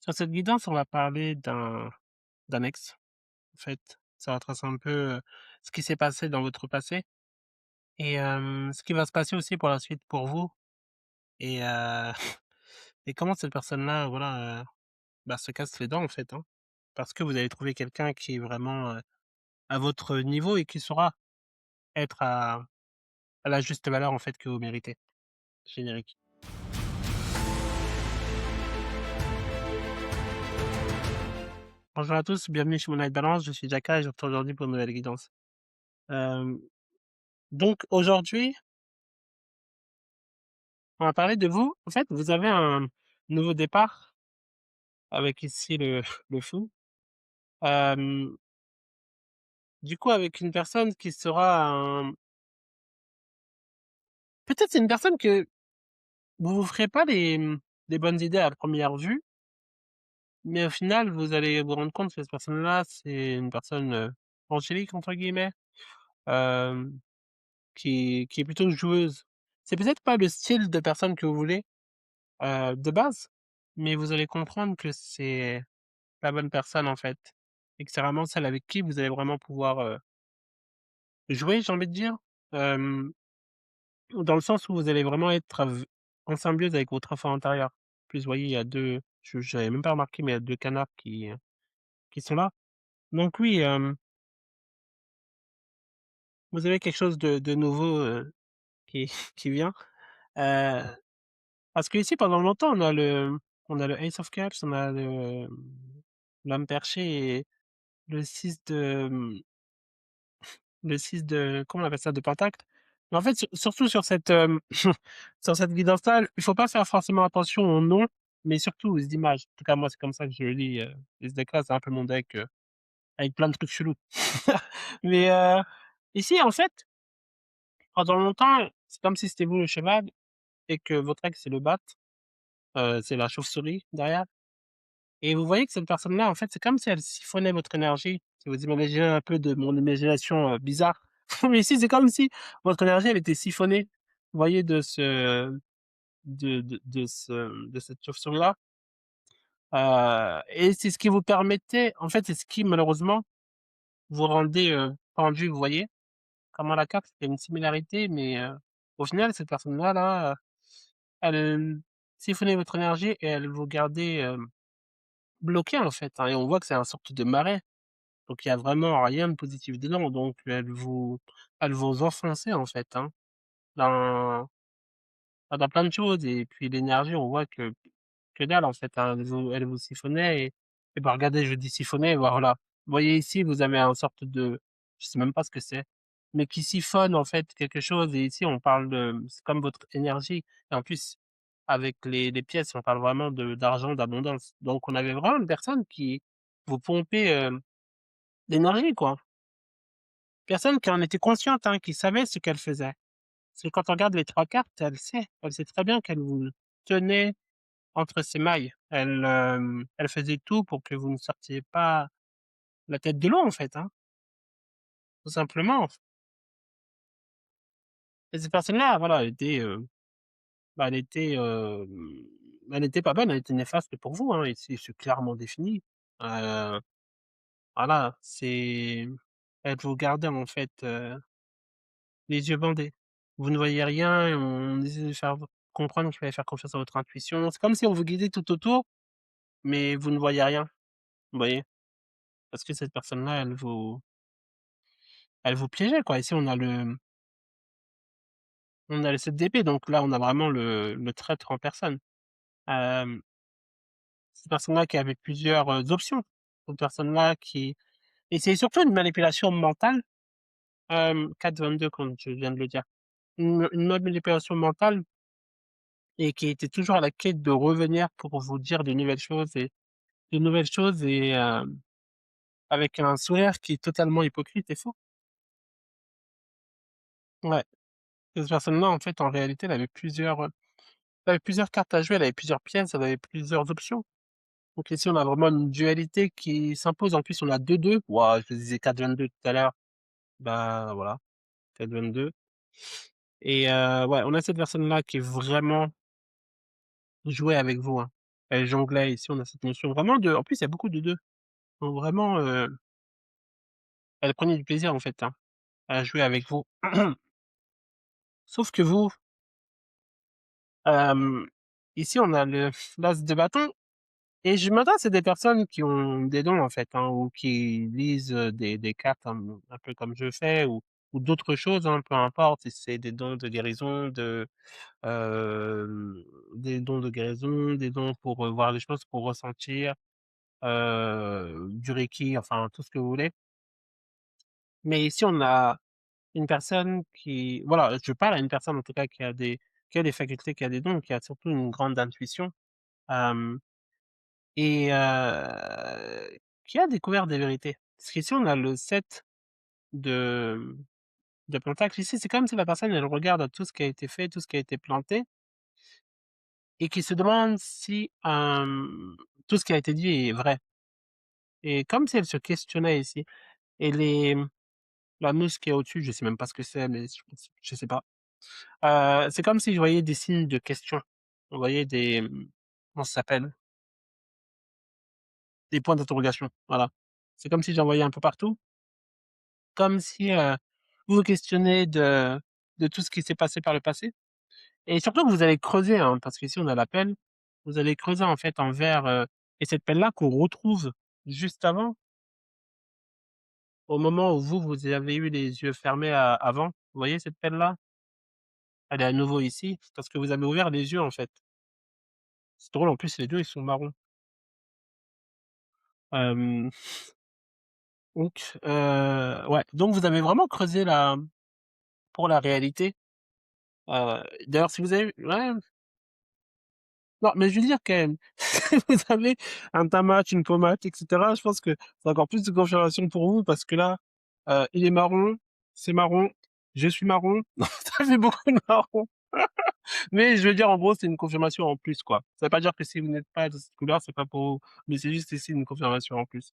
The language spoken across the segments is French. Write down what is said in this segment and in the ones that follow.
Sur cette guidance, on va parler d'un ex, en fait. Ça retrace un peu, ce qui s'est passé dans votre passé et ce qui va se passer aussi pour la suite pour vous et et comment cette personne-là, voilà, bah, se casse les dents, en fait, hein. Parce que vous avez trouvé quelqu'un qui est vraiment, à votre niveau et qui saura être à la juste valeur, en fait, que vous méritez. Générique. Bonjour à tous, bienvenue chez Moonlight Balance, je suis Jaka et je retrouve aujourd'hui pour une nouvelle guidance. Hem, donc aujourd'hui on va parler de vous. En fait, vous avez un nouveau départ avec ici le fou. Hem, du coup, avec une personne qui sera un peut-être c'est une personne que vous vous ferez pas des bonnes idées à première vue, mais au final, vous allez vous rendre compte que cette personne-là, c'est une personne, «angélique» entre guillemets, hem, qui est plutôt joueuse. C'est peut-être pas le style de personne que vous voulez, de base, mais vous allez comprendre que c'est la bonne personne, en fait et que c'est vraiment celle avec qui vous allez vraiment pouvoir, jouer, j'ai envie de dire. Hem, dans le sens où vous allez vraiment être en symbiose avec votre enfant intérieur. En plus, vous voyez, il y a 2 j'avais même pas remarqué, mais il y a 2 canards qui sont là. Donc oui, vous avez quelque chose de nouveau, qui qui vient. Heu, parce qu'ici, pendant longtemps, on a le Ace of Cups, on a l'homme perché et le 6 de, le 6 de comment on appelle ça? De pentacle. Mais en fait, surtout sur cette, sur cette guidance-là, il faut pas faire forcément attention aux noms, mais surtout aux images. En tout cas, moi, c'est comme ça que je lis, les decks-là, c'est un peu mon deck, avec plein de trucs chelous. Mais, ici, en fait, pendant longtemps, c'est comme si c'était vous le cheval et que votre ex, c'est le bat, c'est la chauve-souris derrière et vous voyez que cette personne-là, en fait, c'est comme si elle siphonnait votre énergie. Si vous imaginez un peu de mon imagination, bizarre. Mais ici, c'est comme si votre énergie, elle était siphonnée, vous voyez, de cette chauve-souris-là, et c'est ce qui vous permettait en fait, c'est ce qui malheureusement vous rendait, pendu, vous voyez? Comme à la carte, il y a une similarité, mais au final, cette personne-là, là, elle siphonnait votre énergie et elle vous gardait, bloqué, en fait, hein et on voit que c'est un sorte de marais, donc il y a vraiment rien de positif dedans, donc elle vous enfonçait, en fait, hein, dans dans plein de choses et puis l'énergie, on voit que dalle en fait, hein. Elle vous siphonnait et bah, regardez, je dis siphonner, voilà. Vous voyez ici, vous avez un sorte de je sais même pas ce que c'est, mais qui siphonne en fait quelque chose et ici on parle de c'est comme votre énergie et en plus avec les pièces, on parle vraiment de d'argent, d'abondance. Donc on avait vraiment une personne qui vous pompait, l'énergie quoi. Personne qui en était consciente, hein, qui savait ce qu'elle faisait. Parce que quand on regarde les 3 cartes, elle sait très bien qu'elle vous tenait entre ses mailles. Elle faisait tout pour que vous ne sortiez pas la tête de l'eau, en fait, hein, tout simplement. Et cette personne-là, voilà, bah, elle était pas bonne, elle était néfaste pour vous, hein, et c'est clairement défini. Heu, voilà, elle vous gardait, en fait, les yeux bandés. Vous ne voyez rien et on essayait de faire comprendre qu'il fallait faire confiance à votre intuition. C'est comme si on vous guidait tout autour, mais vous ne voyez rien, vous voyez? Parce que cette personne-là, elle vous piégeait, quoi. Ici, on a le 7 d'épée, donc là, on a vraiment le traître en personne. Hem, Cette personne-là qui avait plusieurs, options. Cette personne-là qui et c'est surtout une manipulation mentale, 4-22 comme je viens de le dire. Une manipulation mentale et qui était toujours à la quête de revenir pour vous dire de nouvelles choses et avec un sourire qui est totalement hypocrite et faux. Ouais, cette personne-là, en fait, en réalité, elle avait plusieurs cartes à jouer, elle avait plusieurs pièces, elle avait plusieurs options. Donc ici, on a vraiment une dualité qui s'impose. En plus, on a 2-2. Ouah, je disais 4-22 tout à l'heure. Bah, voilà, 4-22 et ouais, on a cette personne-là qui est vraiment jouée avec vous, hein. elle jonglait. Ici, on a cette notion vraiment de en plus, il y a beaucoup de 2. Donc vraiment, elle prenait du plaisir, en fait, hein, à jouer avec vous. Sauf que vous, hem, ici, on a le l'as de bâton et je m'adresse à des personnes qui ont des dons, en fait, hein, ou qui lisent, des cartes un peu comme je fais ou d'autres choses, hein, peu importe si c'est des dons de guérison, hem, des dons de guérison, des dons pour, voir les choses, pour ressentir, du reiki, enfin tout ce que vous voulez. Mais ici, on a une personne qui voilà, je parle à une personne en tout cas qui a des facultés, qui a des dons, qui a surtout une grande intuition, hem et qui a découvert des vérités. Parce qu'ici, on a le 7 de de pentacle. Ici, c'est comme si la personne, elle regarde tout ce qui a été fait, tout ce qui a été planté et qui se demande si, tout ce qui a été dit est vrai et comme si elle se questionnait ici et la mousse qui est au-dessus, je sais même pas ce que c'est, mais je sais pas. C'est comme si je voyais des signes de question. Vous voyez des, comment ça s'appelle? Des points d'interrogation, voilà. C'est comme si j'en voyais un peu partout, comme si, vous vous questionnez de tout ce qui s'est passé par le passé et surtout que vous allez creuser, hein, parce qu'ici on a la pelle. Vous allez creuser en fait envers, et cette pelle-là qu'on retrouve juste avant, au moment où vous avez eu les yeux fermés avant. Vous voyez cette pelle-là? Elle est à nouveau ici, parce que vous avez ouvert les yeux en fait. C'est drôle en plus les 2 ils sont marrons. Hem, donc ouais, donc vous avez vraiment creusé pour la réalité. D'ailleurs si vous avez ouais, non, mais je veux dire que si vous avez un tamath, une pommade et cetera, je pense que c'est encore plus de confirmation pour vous parce que là, il est marron, c'est marron, je suis marron, ça fait beaucoup de marron. Mais je veux dire en gros, c'est une confirmation en plus, quoi. Ça veut pas dire que si vous n'êtes pas de cette couleur, c'est pas pour vous, mais c'est juste ici une confirmation en plus.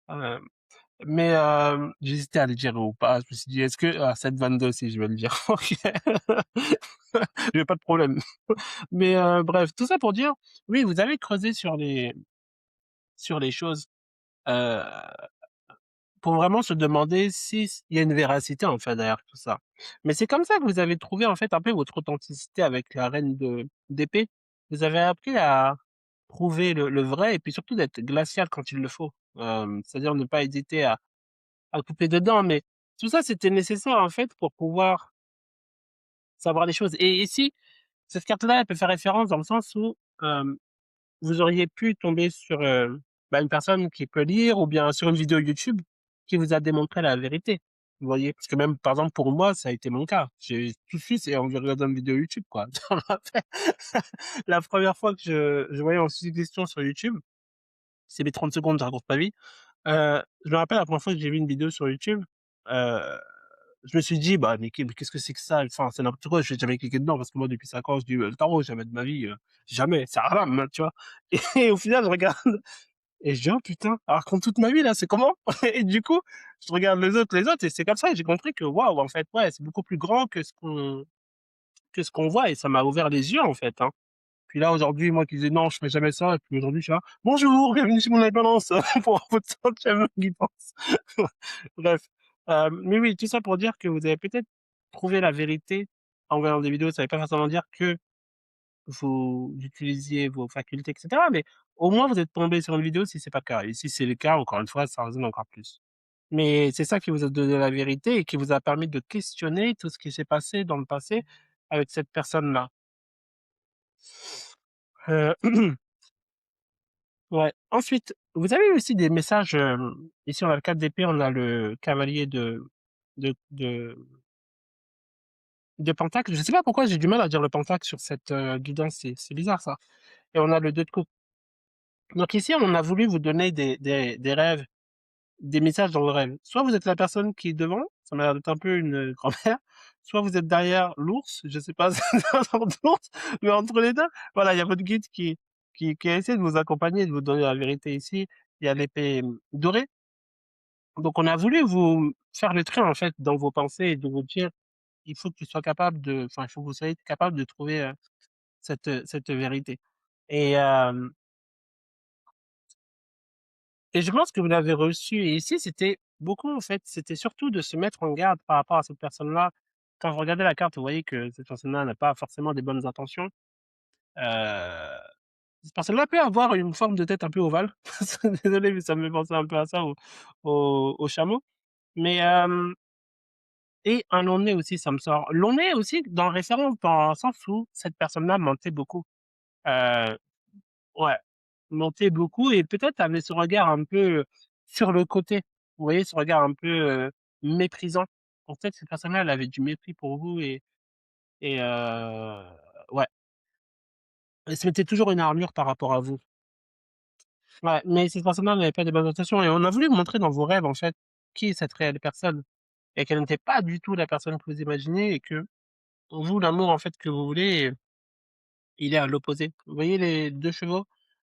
Hem Mais j'hésitais à le dire ou pas. Je me suis dit: «Est-ce que» ah 7-22 si je vais le dire. OK. J'ai pas de problème. Mais bref, tout ça pour dire, oui, vous avez creusé sur les choses, heu, pour vraiment se demander si il y a une véracité, en fait, derrière tout ça. Mais c'est comme ça que vous avez trouvé, en fait, un peu votre authenticité avec la reine de d'épée. Vous avez appris à trouver le vrai et puis surtout d'être glacial quand il le faut. C'est-à-dire ne pas hésiter à couper dedans, mais tout ça, c'était nécessaire, en fait, pour pouvoir savoir les choses et ici, cette carte-là, elle peut faire référence dans le sens où, vous auriez pu tomber sur, une personne qui peut lire ou bien sur une vidéo YouTube qui vous a démontré la vérité. Vous voyez? Parce que même, par exemple, pour moi, ça a été mon cas. J'ai tout de suite, c'est en regardant une vidéo YouTube, quoi. Je me rappelle la première fois que je voyais en suggestion sur YouTube, c'est mes 30 secondes, je raconte ma vie. Je me rappelle la première fois que j'ai vu une vidéo sur YouTube, heu je me suis dit: «Bah, mais qu'est-ce que c'est que ça? Enfin, c'est n'importe quoi, je vais jamais cliquer dedans» parce que moi depuis 5 ans, je dis: «Le tarot, jamais de ma vie, jamais, c'est haram», hein, tu vois? Et au final, je regarde et je dis: «Oh putain, alors que toute ma vie là, c'est comment?» Et du coup, je regarde les autres et c'est comme ça que j'ai compris que waouh, en fait, ouais, c'est beaucoup plus grand que ce qu'on voit et ça m'a ouvert les yeux, en fait, hein. Puis là, aujourd'hui, moi qui disais: «Non, je fais jamais ça» et puis aujourd'hui, je suis là: «Bonjour, bienvenue sur mon indépendance pour votre 100e guidance». Bref, mais oui, tout ça pour dire que vous avez peut-être trouvé la vérité en regardant des vidéos. Ça veut pas forcément dire que vous utilisiez vos facultés et cetera, mais au moins vous êtes tombé sur une vidéo si c'est pas le cas et si c'est le cas, encore une fois, ça résonne encore plus. Mais c'est ça qui vous a donné la vérité et qui vous a permis de questionner tout ce qui s'est passé dans le passé avec cette personne-là. Heu Ouais. Ensuite, vous avez aussi des messages, ici on a le 4 d'épée, on a le cavalier de de pentacle. Je sais pas pourquoi j'ai du mal à dire le pentacle sur cette, guidance, c'est bizarre ça et on a le 2 de coupe. Donc ici, on a voulu vous donner des rêves, des messages dans vos rêves. Soit vous êtes la personne qui est devant, ça m'a l'air d'être un peu une, grand-mère, soit vous êtes derrière l'ours, je sais pas, c'est un genre d'ours, mais entre les 2, voilà, il y a votre guide qui a essayé de vous accompagner, de vous donner la vérité ici. Il y a l'épée, dorée. Donc on a voulu vous faire le tri, en fait, dans vos pensées et de vous dire: «Il faut que tu sois capable de enfin, il faut que vous soyez capable de trouver, cette vérité» et Et je pense que vous l'avez reçu. Et ici, c'était beaucoup, en fait, c'était surtout de se mettre en garde par rapport à cette personne-là. Quand vous regardez la carte, vous voyez que cette personne-là n'a pas forcément des bonnes intentions. Euh, Cette personne-là peut avoir une forme de tête un peu ovale. Désolé, mais ça me fait penser un peu à ça, au chameau. Mais, et un long nez aussi, ça me sort. Long nez aussi, dans le référent, dans le sens où cette personne-là mentait beaucoup. Euh, ouais, mentait beaucoup et peut-être avait ce regard un peu sur le côté. Vous voyez, ce regard un peu méprisant. En fait, cette personne-là, elle avait du mépris pour vous et ouais, elle se mettait toujours une armure par rapport à vous. Ouais, mais cette personne-là n'avait pas de bonnes intentions et on a voulu montrer dans vos rêves, en fait, qui est cette réelle personne et qu'elle n'était pas du tout la personne que vous imaginez et que vous, l'amour, en fait, que vous voulez, il est à l'opposé. Vous voyez les 2 chevaux?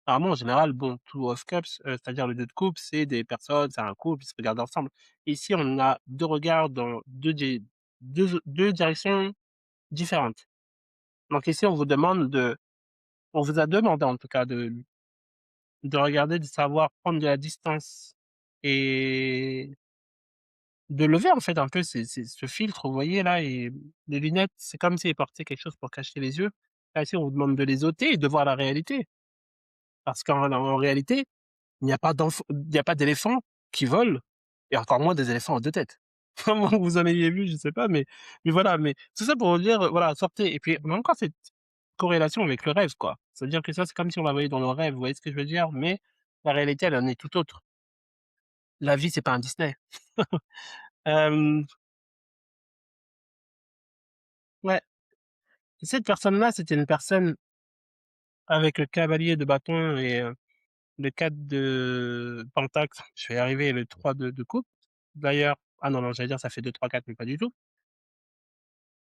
Normalement, en général, bon, two of cups, c'est-à-dire le 2 de coupe, c'est des personnes, c'est un couple, ils se regardent ensemble. Ici, on a 2 regards dans 2 directions différentes. Donc ici, on vous a demandé, en tout cas, de regarder, de savoir prendre de la distance et de lever, en fait, un peu ce filtre, vous voyez, là, et les lunettes, c'est comme s'ils portaient quelque chose pour cacher les yeux. Là, ici, on vous demande de les ôter et de voir la réalité. Parce qu'en réalité, il n'y a pas d'éléphants qui volent, et encore moins des éléphants à 2 têtes. À moins que vous en ayez vu, je sais pas, mais voilà, mais tout ça pour vous dire, voilà, sortez. Et puis, on a encore cette corrélation avec le rêve, quoi. C'est-à-dire que ça, c'est comme si on la voyait dans le rêve, vous voyez ce que je veux dire? Mais la réalité, elle en est tout autre. La vie, c'est pas un Disney. Hem, ouais, cette personne-là, c'était une personne avec le cavalier de bâton et le 4 de pentacle, je vais y arriver, et le 3 de coupe. D'ailleurs, ah non, non, j'allais dire ça fait 2 3 4 mais pas du tout.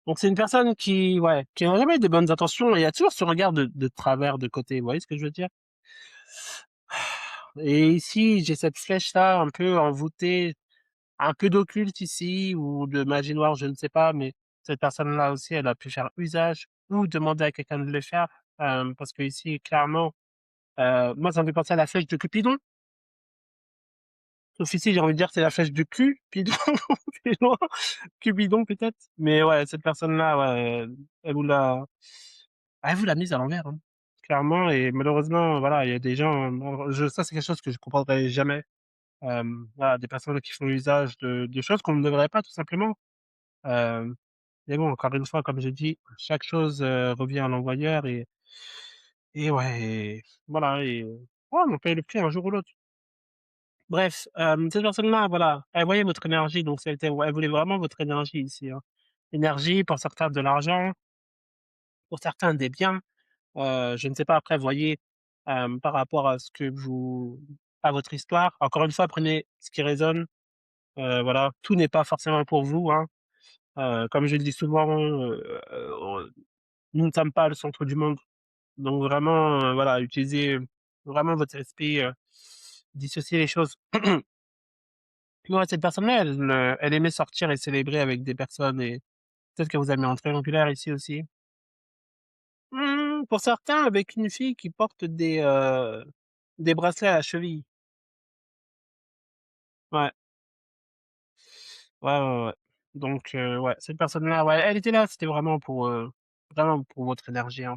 Donc c'est une personne qui, ouais, qui n'a jamais de bonnes intentions et il y a toujours ce regard de travers, de côté. Vous voyez ce que je veux dire? Et ici, j'ai cette flèche-là un peu envoûtée, un peu d'occulte ici ou de magie noire, je ne sais pas, mais cette personne-là aussi, elle a pu faire usage ou demander à quelqu'un de le faire, parce que ici, clairement, moi, ça me fait penser à la flèche de Cupidon. Sauf ici, j'ai envie de dire, c'est la flèche de Cupidon, c'est loin, Cupidon peut-être. Mais ouais, cette personne-là, ouais, elle vous l'a, elle vous l'a mise à l'envers, hein, clairement. Et malheureusement, voilà, il y a des gens, ça c'est quelque chose que je comprendrai jamais. Voilà, des personnes qui font usage de choses qu'on ne devrait pas, tout simplement. Euh, mais bon, encore une fois, comme j'ai dit, chaque chose revient à l'envoyeur et ouais, et voilà, et ouais, on paye le prix un jour ou l'autre. Bref, cette personne-là, voilà, elle voyait votre énergie, donc elle voulait vraiment votre énergie ici, hein. Énergie, pour certains de l'argent, pour certains des biens, je ne sais pas après, voyez, par rapport à ce que vous à votre histoire. Encore une fois, prenez ce qui résonne, voilà, tout n'est pas forcément pour vous, hein. Comme je le dis souvent, on nous ne sommes pas le centre du monde, donc vraiment, voilà, utilisez vraiment votre esprit, dissociez les choses. Ouais, cette personne-là, elle aimait sortir et célébrer avec des personnes et peut-être qu'elle vous a mis en triangulaire ici aussi. Pour certains, avec une fille qui porte des bracelets à la cheville. Ouais, ouais, ouais, ouais. Donc ouais, cette personne-là, ouais, elle était là, c'était vraiment pour votre énergie, hein.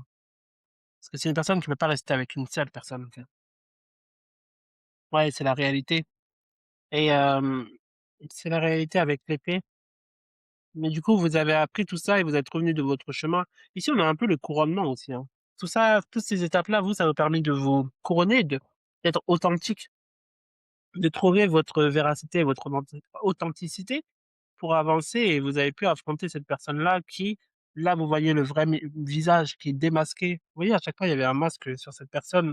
Parce que c'est une personne qui ne peut pas rester avec une seule personne, en fait. Ouais, c'est la réalité et c'est la réalité avec l'épée. Mais du coup, vous avez appris tout ça et vous êtes revenu de votre chemin. Ici, on a un peu le couronnement aussi, hein. Tout ça, toutes ces étapes-là, vous, ça vous permet de vous couronner, d'être authentique, de trouver votre véracité, votre authenticité pour avancer et vous avez pu affronter cette personne-là qui, là, vous voyez le vrai visage qui est démasqué. Vous voyez, à chaque fois, il y avait un masque sur cette personne.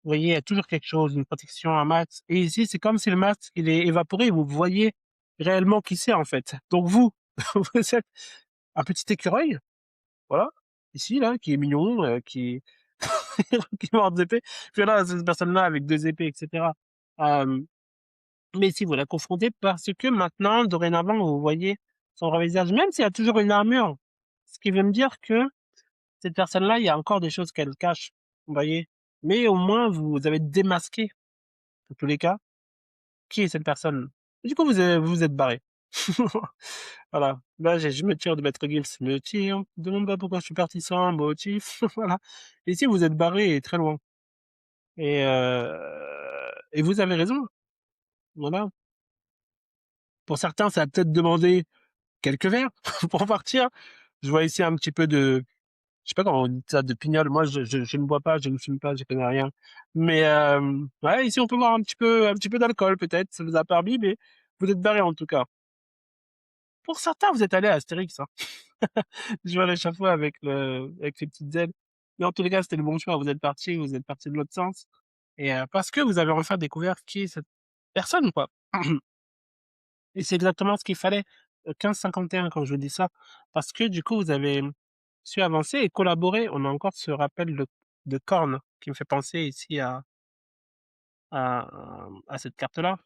Vous voyez, il y a toujours quelque chose, une protection, un masque. Et ici, c'est comme si le masque, il est évaporé, vous voyez réellement qui c'est, en fait. Donc vous, vous êtes un petit écureuil, voilà, ici, là, qui est mignon, qui porte des épées. Puis là, cette personne-là avec 2 épées, et cetera. Hem, mais si vous la confrontez parce que maintenant, dorénavant, vous voyez son vrai visage, même s'il y a toujours une armure. Ce qui veut me dire que cette personne-là, il y a encore des choses qu'elle cache, vous voyez? Mais au moins, vous avez démasqué. dans tous les cas, qui est cette personne? Du coup, vous vous êtes barré. Voilà. Là, je me tire de Maître Gims, je me tire, demande pas pourquoi je suis parti sans motif, voilà. Ici, vous êtes barré et très loin et vous avez raison, voilà. Pour certains, ça va peut-être demander quelques verres pour partir. Je vois ici un petit peu de je sais pas comment on dit ça, de Pignol. Moi, je ne bois pas, je ne fume pas, je connais rien. Mais ouais, ici, on peut voir un petit peu d'alcool peut-être, ça vous a permis, mais vous êtes barré en tout cas. Pour certains, vous êtes allés à Astérix, hein. Je vois l'échafaud avec les petites ailes. Mais en tous les cas, c'était le bon choix. Vous êtes partis de l'autre sens et parce que vous avez enfin découvert qui est cette personne, quoi. Et c'est exactement ce qu'il fallait, 15-51 quand je vous dis ça, parce que du coup, vous avez su avancer et collaborer. On a encore ce rappel de corne qui me fait penser ici à cette carte-là.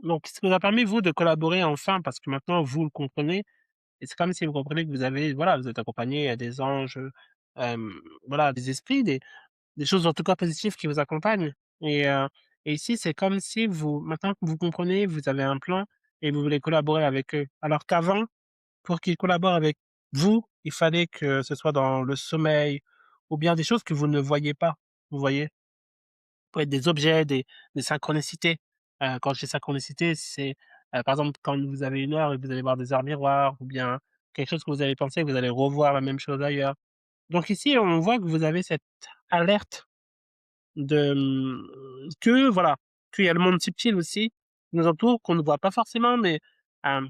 Donc ce qui vous a permis, vous, de collaborer enfin parce que maintenant vous le comprenez et c'est comme si vous comprenez que vous avez voilà, vous êtes accompagné, il y a des anges, voilà, des esprits, des choses en tout cas positives qui vous accompagnent et ici, c'est comme si vous maintenant que vous comprenez, vous avez un plan et vous voulez collaborer avec eux. Alors qu'avant, pour qu'ils collaborent avec vous, il fallait que ce soit dans le sommeil ou bien des choses que vous ne voyez pas, vous voyez? Peut être des objets, des synchronicités. Quand je dis synchronicité, c'est, par exemple, quand vous avez une heure et vous allez voir des heures miroirs ou bien quelque chose que vous avez pensé, vous allez revoir la même chose ailleurs. Donc ici, on voit que vous avez cette alerte de, que voilà, qu'il y a le monde subtil aussi qui nous entoure, qu'on ne voit pas forcément, mais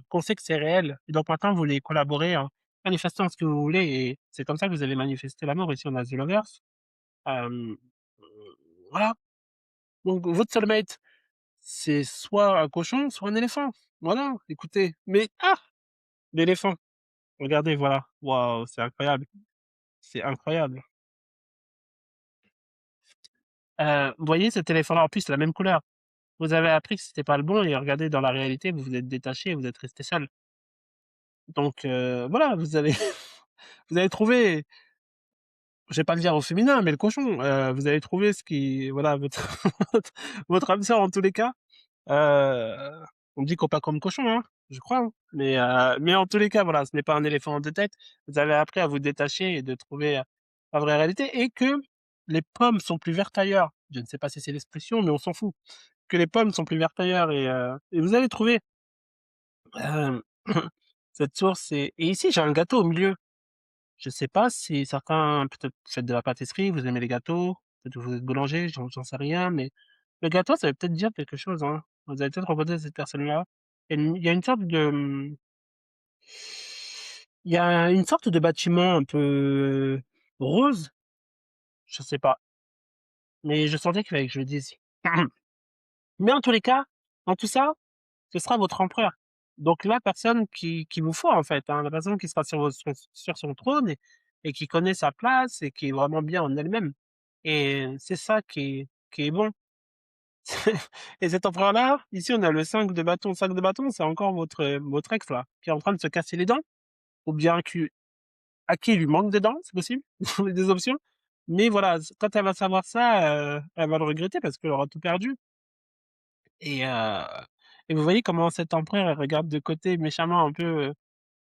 qu'on sait que c'est réel. Et donc maintenant, vous voulez collaborer en manifestant ce que vous voulez et c'est comme ça que vous avez manifesté l'amour. Ici, on a The Lovers. Hem, voilà, donc votre soulmate, c'est soit un cochon, soit un éléphant. Voilà, écoutez, mais ah! L'éléphant, regardez, voilà. Waouh, c'est incroyable, c'est incroyable. Vous voyez cet éléphant-là, en plus, c'est la même couleur. Vous avez appris que c'était pas le bon et regardez dans la réalité, vous vous êtes détaché, vous êtes resté seul. Donc voilà, vous avez vous avez trouvé, je vais pas le dire au féminin, mais le cochon, vous avez trouvé ce qui voilà votre votre âme sœur en tous les cas. Heu, on dit qu'on pas comme cochon, hein, je crois, hein, mais en tous les cas, voilà, ce n'est pas un éléphant en 2 têtes. Vous avez appris à vous détacher et de trouver, la vraie réalité et que les pommes sont plus vertes ailleurs. Je ne sais pas si c'est l'expression, mais on s'en fout. Que les pommes sont plus vertes ailleurs et vous allez trouver, hem, cette source et ici, j'ai un gâteau au milieu. Je sais pas si certains peut-être faites de la pâtisserie, vous aimez les gâteaux, peut-être que vous êtes boulanger, j'en sais rien, mais le gâteau, ça veut peut-être dire quelque chose, hein. Vous allez peut-être rencontrer cette personne-là. Il y a une sorte de, il y a une sorte de bâtiment un peu rose, je sais pas, mais je sentais qu'il fallait que je le dise. Mais en tous les cas, dans tout ça, ce sera votre empereur. Donc la personne qu'il vous faut en fait, hein, la personne qui sera sur son trône et qui connaît sa place et qui est vraiment bien en elle-même et c'est ça qui est bon. Et cet empereur-là, ici on a le 5 de bâton. 5 de bâton, c'est encore votre ex là, qui est en train de se casser les dents ou bien à qui il lui manque des dents, c'est possible, les 2 options. Mais voilà, quand elle va savoir ça, elle va le regretter parce qu'elle aura tout perdu. Et heu et vous voyez comment cet empereur, elle regarde de côté méchamment un peu,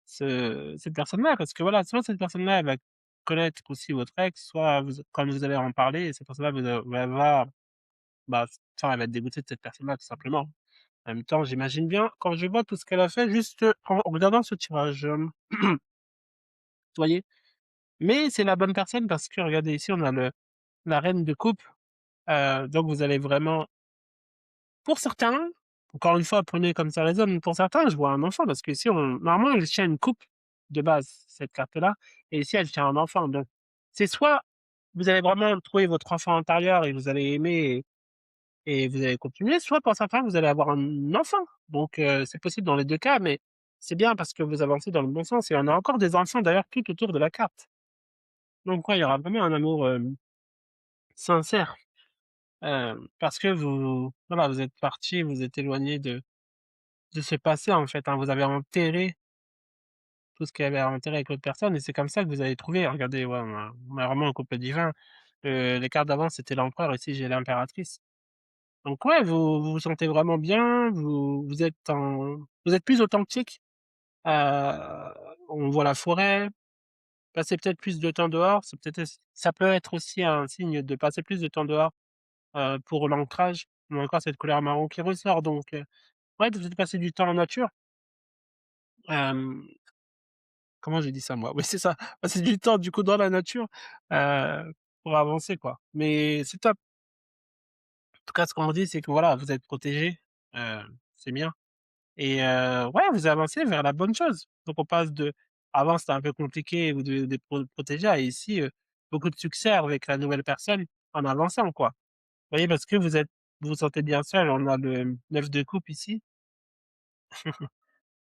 cette personne-là, parce que voilà, soit cette personne-là, elle va connaître aussi votre ex, soit vous quand vous allez en parler, cette personne-là elle va, bah, enfin, elle va être dégoûtée de cette personne-là, tout simplement. En même temps, j'imagine bien, quand je vois tout ce qu'elle a fait juste, en regardant ce tirage, vous voyez? Mais c'est la bonne personne parce que regardez ici, on a le la reine de coupe, donc vous allez vraiment pour certains, encore une fois, prenez comme ça résonne, pour certains, je vois un enfant parce qu'ici on normalement, elle tient une coupe de base, cette carte-là et ici, elle tient un enfant donc c'est soit vous allez vraiment trouver votre enfant intérieur et vous allez aimer et vous allez continuer, soit pour certains, vous allez avoir un enfant donc c'est possible dans les 2 cas mais c'est bien parce que vous avancez dans le bon sens et on a encore des enfants d'ailleurs tout autour de la carte donc ouais, il y aura vraiment un amour, sincère, parce que vous voilà, vous êtes partis, vous êtes éloignés de ce passé, en fait, hein. Vous avez enterré tout ce qu'il y avait à enterrer avec l'autre personne et c'est comme ça que vous avez trouvé regardez, ouais, on a vraiment un couple divin. Les cartes d'avant, c'était l'empereur, ici, j'ai l'impératrice. Donc ouais, vous vous sentez vraiment bien, vous êtes plus authentique, heu, on voit la forêt, passer peut-être plus de temps dehors, c'est peut-être ça peut être aussi un signe de passer plus de temps dehors, pour l'ancrage. On a encore cette couleur marron qui ressort donc ouais, de passer du temps en nature. Hem, Comment j'ai dit ça moi? Oui, c'est ça, passer du temps du coup dans la nature, pour avancer quoi. Mais c'est top. En tout cas, ce qu'on dit, c'est que voilà, vous êtes protégés, c'est bien et ouais, vous avancez vers la bonne chose. Donc on passe de avant c'était un peu compliqué, vous devez vous protéger à ici, beaucoup de succès avec la nouvelle personne en avançant quoi. Vous voyez? Parce que vous vous sentez bien seul, on a le 9 de coupe ici.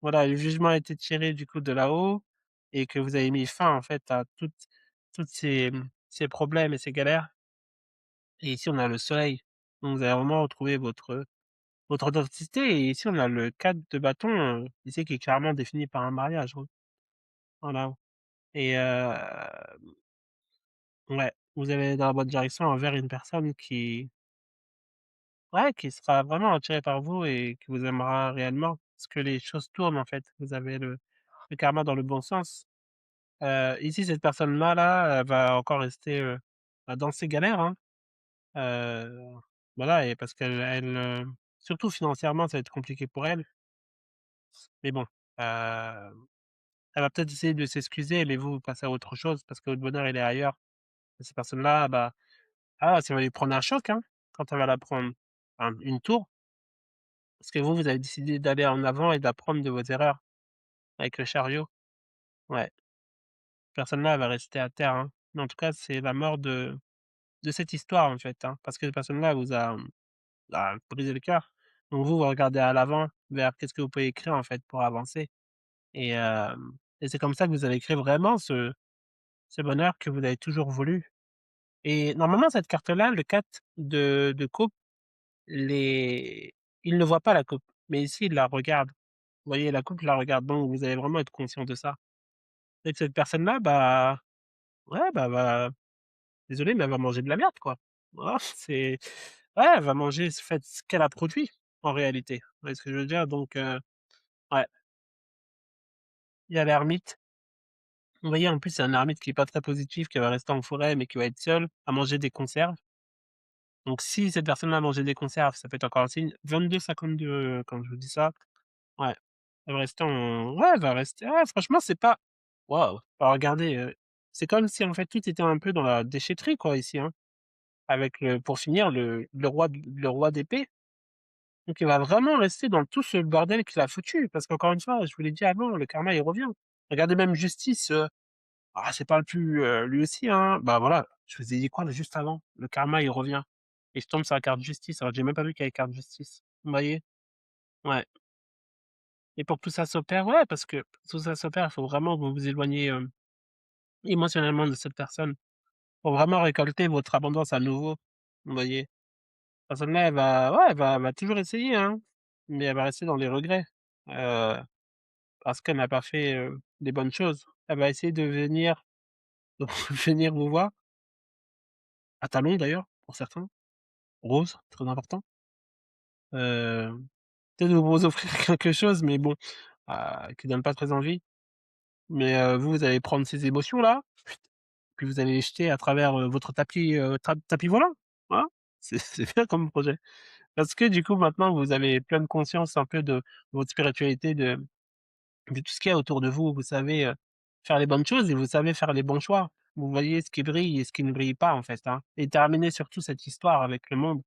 Voilà, le jugement a été tiré du coup de là-haut et que vous avez mis fin en fait à toutes ces, ces problèmes et ces galères et ici on a le soleil. Donc vous avez vraiment retrouvé votre authenticité et ici on a le 4 de bâton, ici qui est clairement défini par un mariage, hein. Voilà et ouais, vous allez dans la bonne direction envers une personne qui ouais, qui sera vraiment attirée par vous et qui vous aimera réellement. Parce que les choses tournent en fait. Vous avez le karma dans le bon sens. Ici cette personne-là, là, elle va encore rester, bah, dans ses galères, hein. Heu, voilà et parce surtout financièrement, ça va être compliqué pour elle. Mais bon, elle va peut-être essayer de s'excuser, mais vous, vous passez à autre chose parce que votre bonheur, il est ailleurs. Et cette personne-là, bah, ah, ça va lui prendre un choc, hein, quand elle va la prendre. Une tour, parce que vous, vous avez décidé d'aller en avant et d'apprendre de vos erreurs avec le chariot. Ouais, cette personne-là, elle va rester à terre, hein. Mais en tout cas, c'est la mort de cette histoire, en fait, hein, parce que cette personne-là vous a brisé le cœur. Donc vous, vous regardez à l'avant vers qu'est-ce que vous pouvez écrire, en fait, pour avancer et c'est comme ça que vous allez créer vraiment ce bonheur que vous avez toujours voulu. Et normalement, cette carte-là, le 4 de coupe, les il ne voit pas la coupe, mais ici, il la regarde. Vous voyez, la coupe la regarde, donc vous allez vraiment être conscient de ça. Et que cette personne-là, bah, ouais, bah, va désolé, mais elle va manger de la merde, quoi. Voilà, c'est ouais, elle va manger ce qu'elle a produit, en réalité. Vous voyez ce que je veux dire? Donc ouais, il y a l'ermite. Vous voyez, en plus, c'est un ermite qui est pas très positif, qui va rester en forêt, mais qui va être seul, à manger des conserves. Donc si cette personne-là mangeait des conserves, ça peut être encore un signe. 22-52, quand je vous dis ça. Ouais, elle va rester en ouais, elle va rester ouais, franchement, c'est pas waouh! Bah, regardez, c'est comme si, en fait, tout était un peu dans la déchetterie, quoi, ici, hein. Avec le pour finir, le roi d'épée. Donc il va vraiment rester dans tout ce bordel qu'il a foutu. Parce qu'encore une fois, je vous l'ai dit avant, le karma, il revient. Regardez même Justice, ah, c'est pas le plus, lui aussi, hein. Bah, voilà, je vous ai dit quoi, là, juste avant? Le karma, il revient et je tombe sur la carte justice, alors j'ai même pas vu qu'il y avait carte justice. Vous voyez? Ouais et pour que tout ça s'opère, ouais, parce que pour que tout ça s'opère, il faut vraiment que vous vous éloigniez, émotionnellement de cette personne pour vraiment récolter votre abondance à nouveau. Vous voyez? Cette personne-là, elle va ouais, elle va toujours essayer, hein, mais elle va rester dans les regrets, heu, parce qu'elle n'a pas fait, les bonnes choses. Elle va essayer de venir venir vous voir, à talons d'ailleurs, pour certains. Rose, très important. Heu, Peut-être vous offrir quelque chose, mais bon, qui donne pas très envie. Mais vous, vous allez prendre ces émotions-là, puis vous allez les jeter à travers, votre tapis volant. Voilà, c'est bien comme projet. Parce que du coup, maintenant, vous avez pleine conscience un peu de votre spiritualité, de tout ce qu'il y a autour de vous. Vous savez, faire les bonnes choses et vous savez faire les bons choix. Vous voyez ce qui brille et ce qui ne brille pas, en fait, hein et terminer surtout cette histoire avec le monde,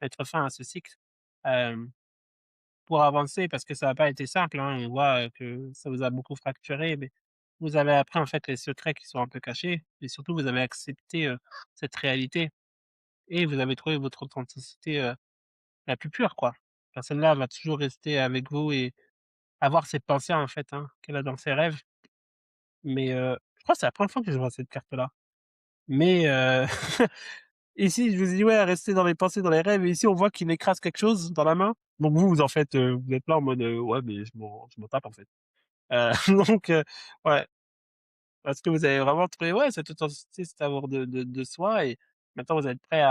mettre fin à ce cycle. Hem Pour avancer parce que ça a pas été simple, hein. On voit, que ça vous a beaucoup fracturé, mais vous avez appris, en fait, les secrets qui sont un peu cachés et surtout vous avez accepté, cette réalité et vous avez trouvé votre authenticité, la plus pure, quoi. Personne-là va toujours rester avec vous et avoir ces pensées, en fait, hein, qu'elle a dans ses rêves, mais je crois que c'est la première fois que je vois cette carte-là, mais ici, je vous ai dit: «Ouais, rester dans les pensées, dans les rêves» et ici, on voit qu'il écrase quelque chose dans la main, donc vous, vous en faites, vous êtes là en mode: «Ouais, mais je m'en tape, en fait». Heu, donc ouais, parce que vous avez vraiment trouvé, ouais, cette authenticité, cet amour de soi et maintenant vous êtes prêt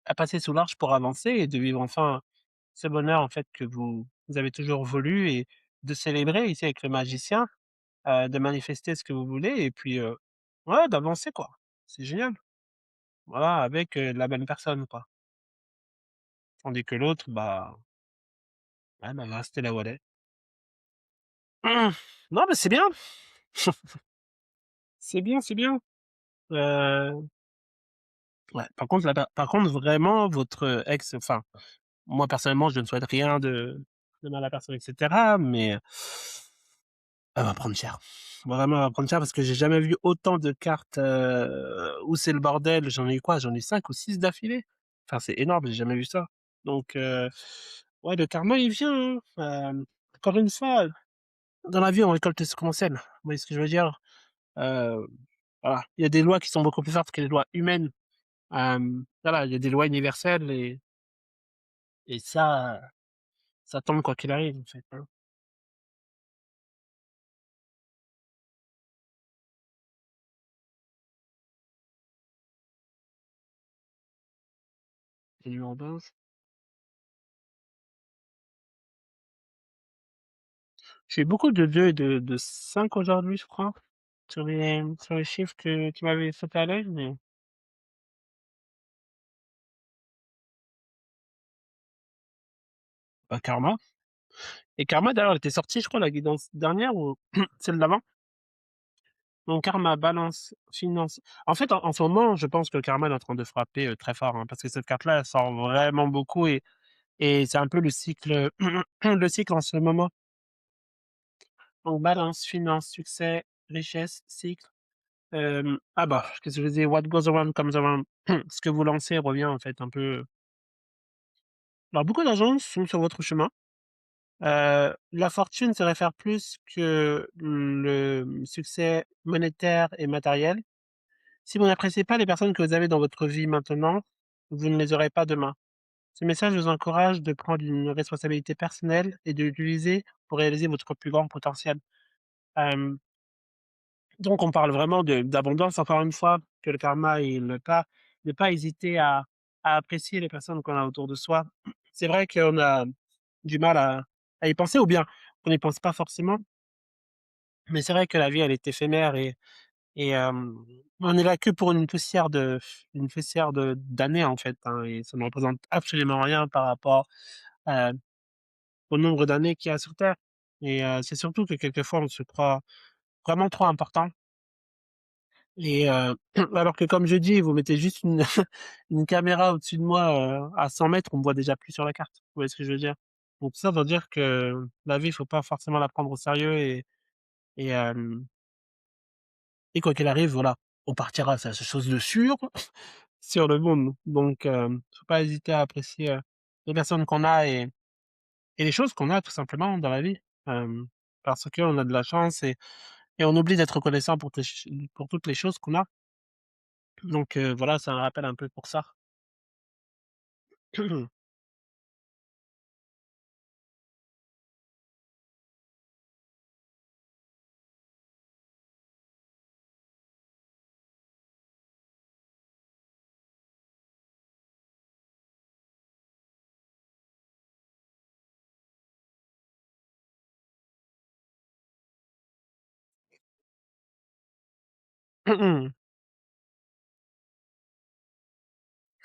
à passer sous l'arche pour avancer et de vivre enfin ce bonheur, en fait, que vous avez toujours voulu et de célébrer ici avec le magicien, de manifester ce que vous voulez et puis, ouais, d'avancer, quoi. C'est génial. Voilà, avec, la bonne personne, quoi. Tandis que l'autre, bah, ouais, bah, elle va rester là où elle est. Mmh. Non, mais c'est bien! C'est bien, c'est bien. Heu, ouais, par contre, vraiment, votre ex, enfin, moi, personnellement, je ne souhaite rien de mal à personne et cetera, mais elle va prendre cher. Vraiment, elle va prendre cher parce que j'ai jamais vu autant de cartes, où c'est le bordel. J'en ai eu quoi? J'en ai 5 ou 6 d'affilée. Enfin, c'est énorme, j'ai jamais vu ça. Donc ouais, le karma, il vient, hein. Encore une fois, dans la vie, on récolte ce qu'on sème. Vous voyez ce que je veux dire? Heu, voilà, il y a des lois qui sont beaucoup plus fortes que les lois humaines. Voilà, il y a des lois universelles et ça tombe quoi qu'il arrive, en fait, hein. Les numéros 12. J'ai eu beaucoup de 2 et de 5 aujourd'hui, je crois, sur les chiffres que qui m'avaient sauté à l'œil, mais bah, Karma. Et Karma, d'ailleurs, elle était sortie, je crois, la guidance dernière ou celle d'avant. Donc Karma, Balance, Finance. En fait, en ce moment, je pense que Karma est en train de frapper, très fort, hein, parce que cette carte-là, elle sort vraiment beaucoup et c'est un peu le cycle, le cycle en ce moment. Donc Balance, Finance, Succès, Richesse, cycle. Ah bah, qu'est-ce que je disais? What goes around comes around. Ce que vous lancez revient, en fait, un peu. Alors beaucoup d'argent sont sur votre chemin. La fortune se réfère plus que le succès monétaire et matériel. Si vous n'appréciez pas les personnes que vous avez dans votre vie maintenant, vous ne les aurez pas demain. Ce message vous encourage de prendre une responsabilité personnelle et de l'utiliser pour réaliser votre plus grand potentiel. Hem, donc on parle vraiment de d'abondance encore une fois, que le karma et ne pas hésiter à apprécier les personnes qu'on a autour de soi. C'est vrai qu'on a du mal à y penser ou bien on n'y pense pas forcément, mais c'est vrai que la vie elle est éphémère et on est là que pour une poussière de d'années en fait, hein et ça ne représente absolument rien par rapport, heu, au nombre d'années qu'il y a sur terre et c'est surtout que quelquefois on se croit vraiment trop important et alors que comme je dis, vous mettez juste une une caméra au-dessus de moi, à 100 mètres, on me voit déjà plus sur la carte. Vous voyez ce que je veux dire? Donc ça veut dire que la vie, il faut pas forcément la prendre au sérieux et hem et quoi qu'il arrive, voilà, on partira, ça c'est chose de sûre, sur le monde. Donc faut pas hésiter à apprécier, les personnes qu'on a et les choses qu'on a tout simplement dans la vie, hem, parce qu'on a de la chance et on oublie d'être reconnaissant pour toutes les choses qu'on a. Donc voilà, c'est un rappel un peu pour ça.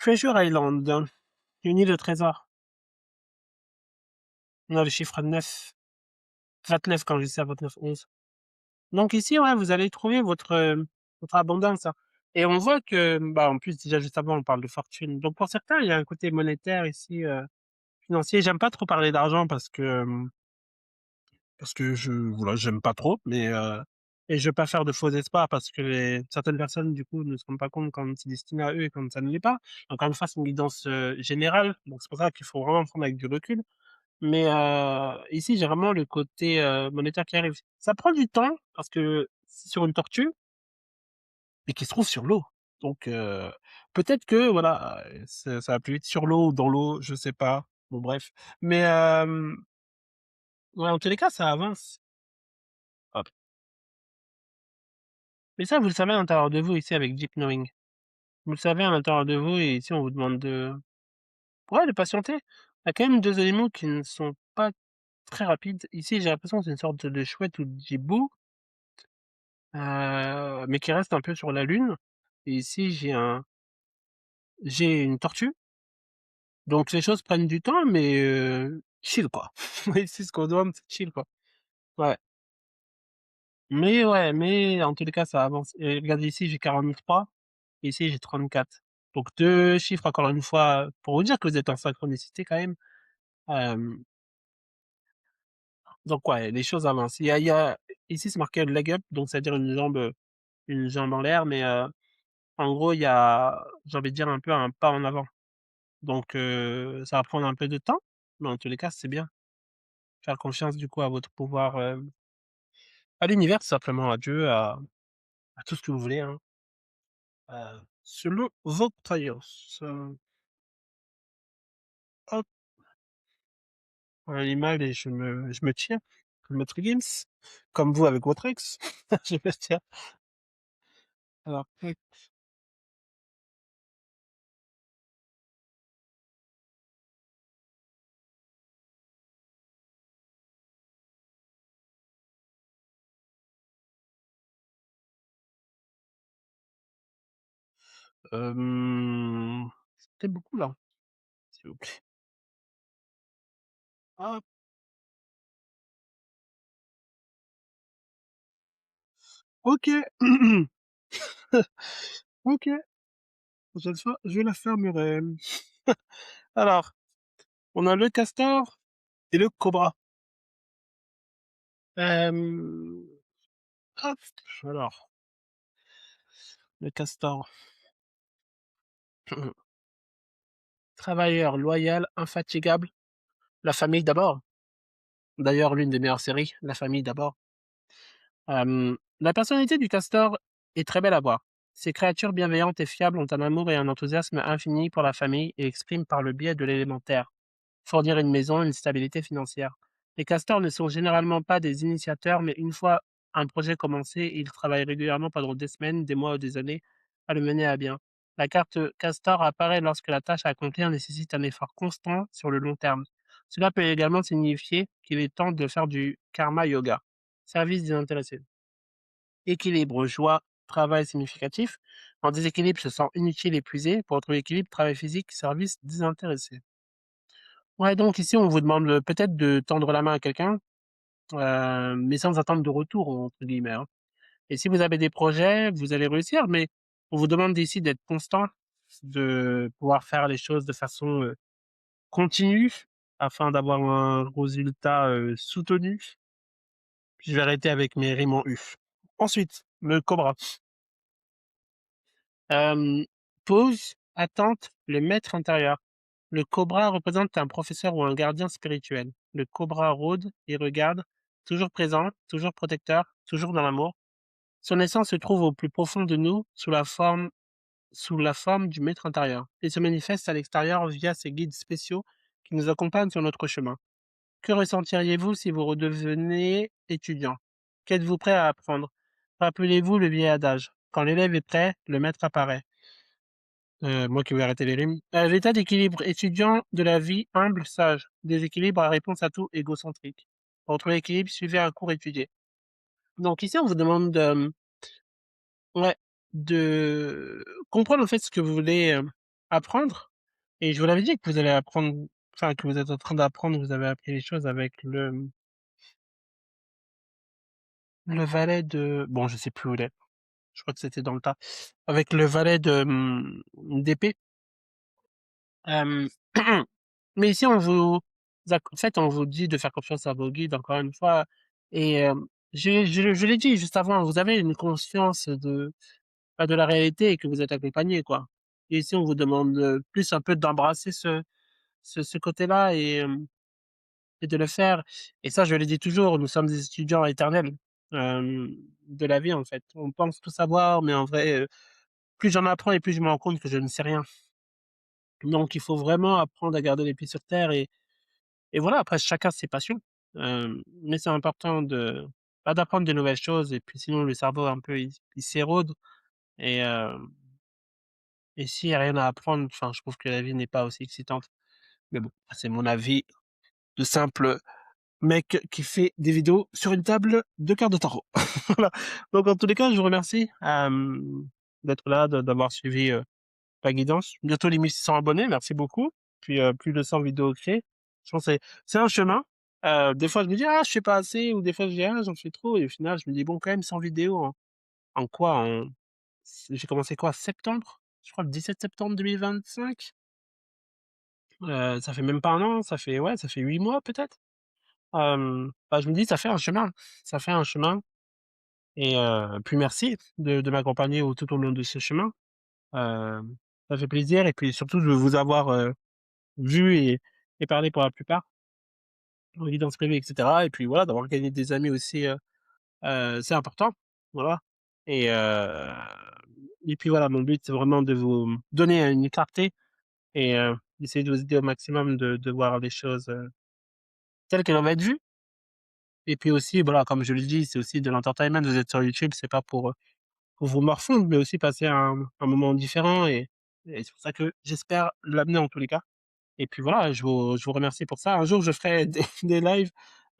Treasure Island, une île au trésor. On a le chiffre 9, 29 quand je dis ça, 29-11. Donc ici, ouais, vous allez trouver votre abondance, hein et on voit que, bah, en plus, déjà, juste avant, on parle de fortune. Donc pour certains, il y a un côté monétaire ici, financier. J'aime pas trop parler d'argent parce que voilà, j'aime pas trop, mais et je veux pas faire de faux espoirs parce que certaines personnes, du coup, ne se rendent pas compte quand c'est destiné à eux et quand ça ne l'est pas. Encore une fois, c'est une guidance, générale, donc c'est pour ça qu'il faut vraiment prendre avec du recul. Mais ici, j'ai vraiment le côté, monétaire qui arrive. Ça prend du temps parce que c'est sur une tortue, mais qui se trouve sur l'eau. Donc peut-être que voilà, ça va plus vite sur l'eau ou dans l'eau, je sais pas. Bon bref. Mais ouais, en tous les cas, ça avance. Hop. Mais ça, vous le savez à l'intérieur de vous ici avec Deep Knowing. Vous le savez à l'intérieur de vous et ici, on vous demande de Ouais, de patienter. Il y a quand même 2 animaux qui ne sont pas très rapides. Ici, j'ai l'impression que c'est une sorte de chouette ou de hibou, mais qui reste un peu sur la lune. Et ici, j'ai une tortue. Donc les choses prennent du temps, mais chill, quoi. Ici, ce qu'on demande, c'est chill, quoi. Ouais. Mais ouais, mais en tous les cas, ça avance. Et regardez ici, j'ai 43. Ici, j'ai 34. Donc 2 chiffres, encore une fois, pour vous dire que vous êtes en synchronicité quand même. Hem, donc ouais, les choses avancent. Il y a ici, c'est marqué leg up, donc c'est-à-dire une jambe en l'air, mais en gros, il y a, j'ai envie de dire, un peu un pas en avant. Donc ça va prendre un peu de temps, mais en tous les cas, c'est bien. Faire confiance du coup à votre pouvoir, à l'univers tout simplement, à Dieu, à tout ce que vous voulez, hein, selon vos croyances. Hop, un animal et je me tiens, comme Maître Gims, comme vous avec votre ex. Je me tiens. Alors, tac, c'était beaucoup là, s'il vous plaît. Hop, OK. OK, prochaine fois, je la fermerai. Alors, on a le castor et le cobra. Hem, hop, alors, le castor, travailleur, loyal, infatigable, la famille d'abord. D'ailleurs, l'une des meilleures séries, La Famille d'abord. La personnalité du castor est très belle à voir. Ces créatures bienveillantes et fiables ont un amour et un enthousiasme infini pour la famille et expriment par le biais de l'élémentaire fournir une maison, une stabilité financière. Les castors ne sont généralement pas des initiateurs, mais une fois un projet commencé, ils travaillent régulièrement pendant des semaines, des mois ou des années à le mener à bien. La carte castor apparaît lorsque la tâche à accomplir nécessite un effort constant sur le long terme. Cela peut également signifier qu'il est temps de faire du karma yoga. Service désintéressé. Équilibre, joie, travail significatif. En déséquilibre, se sent inutile, épuisé. Pour retrouver l'équilibre, travail physique, service désintéressé. Ouais, donc ici, on vous demande, peut-être de tendre la main à quelqu'un, mais sans attendre de «retour» entre guillemets, hein. Et si vous avez des projets, vous allez réussir, mais on vous demande ici d'être constant, de pouvoir faire les choses de façon, continue afin d'avoir un résultat, soutenu. Puis je vais arrêter avec mes rimes en U. Ensuite, le cobra. Hem, pause, attente, le maître intérieur. Le cobra représente un professeur ou un gardien spirituel. Le cobra rôde et regarde, toujours présent, toujours protecteur, toujours dans l'amour. Son essence se trouve au plus profond de nous, sous la forme du maître intérieur, et se manifeste à l'extérieur via ses guides spéciaux qui nous accompagnent sur notre chemin. Que ressentiriez-vous si vous redeveniez étudiant? Qu'êtes-vous prêt à apprendre? Rappelez-vous le vieil adage. Quand l'élève est prêt, le maître apparaît. Moi qui vais arrêter les rimes. L'état d'équilibre étudiant de la vie humble, sage. Déséquilibre à réponse à tout égocentrique. Pour retrouver l'équilibre, suivez un cours étudié. Donc ici, on vous demande ouais, de comprendre en fait ce que vous voulez apprendre. Et je vous l'avais dit que vous allez apprendre, enfin que vous êtes en train d'apprendre, vous avez appris les choses avec le valet de, bon, je sais plus où il est. Je crois que c'était dans le tas. Avec le valet de d'épée. Hem, mais ici, en fait, on vous dit de faire confiance à vos guides, encore une fois. Et je l'ai dit juste avant, vous avez une conscience de, bah, de la réalité et que vous êtes accompagné, quoi. Et ici, on vous demande, plus un peu d'embrasser ce côté-là et de le faire. Et ça, je le dis toujours, nous sommes des étudiants éternels, hem, de la vie, en fait. On pense tout savoir, mais en vrai, plus j'en apprends et plus je me rends compte que je ne sais rien. Donc il faut vraiment apprendre à garder les pieds sur terre et voilà, après chacun ses passions. Mais c'est important bah, d'apprendre de nouvelles choses et puis sinon le cerveau un peu il s'érode et s'il y a rien à apprendre, enfin je trouve que la vie n'est pas aussi excitante. Mais bon, c'est mon avis de simple mec qui fait des vidéos sur une table de cartes de tarot. Voilà. Donc en tous les cas, je vous remercie, d'être là, d'avoir suivi, ta guidance. Bientôt les 1 600 abonnés, merci beaucoup. Puis, plus de 100 vidéos créées. Je pense que c'est un chemin. Des fois je me dis: «Ah je fais pas assez» ou des fois je dis: «Ah j'en fais trop» et au final je me dis: «Bon quand même 100 vidéos en quoi? J'ai commencé quoi? Septembre? Je crois le 17 septembre 2025. Ça fait même pas un an, ça fait ouais, ça fait 8 mois peut-être? Bah, je me dis: «Ça fait un chemin, ça fait un chemin» et puis merci de m'accompagner tout au long de ce chemin. Hem, Ça fait plaisir et puis surtout de vous avoir, vu et parlé pour la plupart, en guidance privée et cetera et puis voilà, d'avoir gagné des amis aussi, c'est important, voilà et heu et puis voilà, mon but, c'est vraiment de vous donner une clarté et d'essayer de vous aider au maximum de voir les choses, telles qu'elles doivent être vues et puis aussi, voilà, comme je le dis, c'est aussi de l'entertainment. Vous êtes sur YouTube, c'est pas pour vous morfondre, mais aussi passer un moment différent et c'est pour ça que j'espère l'amener en tous les cas. Et puis voilà, je vous remercie pour ça. Un jour, je ferai des lives,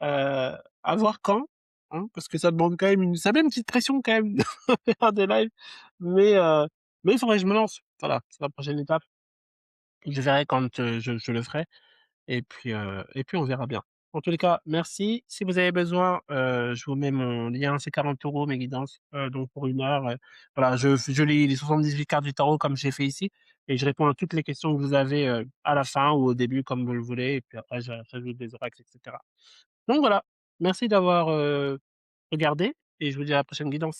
à voir quand, hein, parce que ça demande quand même ça met une petite pression quand même de faire des lives, mais mais il faudrait que je me lance. Voilà, c'est la prochaine étape. Je verrai quand, je le ferai et puis on verra bien. En tous les cas, merci. Si vous avez besoin, je vous mets mon lien, c'est 40 € mes guidances, donc pour 1 heure, voilà, je lis les 78 cartes du tarot comme j'ai fait ici et je réponds à toutes les questions que vous avez, à la fin ou au début comme vous le voulez et puis après j'ajoute des oracles et cetera. Donc voilà, merci d'avoir, regardé et je vous dis à la prochaine guidance.